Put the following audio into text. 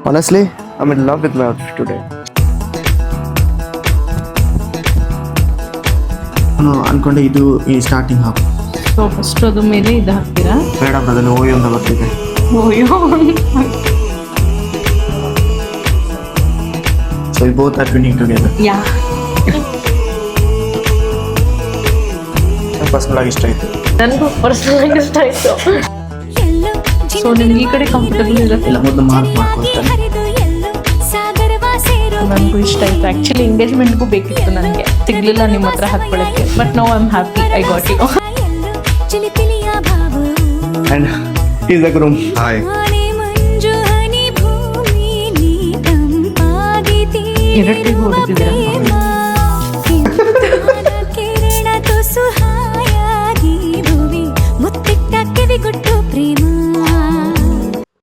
Honestly, I'm in love with my outfit today. ನಾನು ಅನ್ಕೊಂಡೆ ಇದು ಈ ಸ್ಟಾರ್ಟಿಂಗ್ ಹಾಕು. ಸೊ ಫಸ್ಟ್ ಅದ್ರ ಮೇಲೆ ಇದು ಹಾಕ್ತೀರಾ? ಬೇಡ ಬ್ರದಲ್ಲಿ ಓಯ್ ಅಂತ ಬರ್ತಿದೆ. OYO So we both are twinning together. Yeah personal ಆಗಿ ಇಷ್ಟ ಆಯ್ತು. ನನಗೂ ಪರ್ಸನಲ್ ಆಗಿ ಇಷ್ಟ ಆಯಿತು. ಸೊ ನಿಮ್ಗೆ ಈ ಕಡೆ ಕಂಫರ್ಟಬಲ್ ಇರುತ್ತೆ. ಇಲ್ಲ ಮೊದಲು ಮಾಡ್ಕೊಳ್ತಾರೆ. ನನಗೂ ಇಷ್ಟ ಆಯಿತು. ಆ್ಯಕ್ಚುಲಿ ಎಂಗೇಜ್ಮೆಂಟ್ಗೂ ಬೇಕಿತ್ತು ನನಗೆ, ಸಿಗಲಿಲ್ಲ ನಿಮ್ಮ ಹತ್ರ ಹಾಕ್ಕೊಳ್ಳೋಕ್ಕೆ. But now I am happy I got you. And he's the groom. Hi. ಎರಡು ಹೊಡೆದಿದ್ದೀರಾ?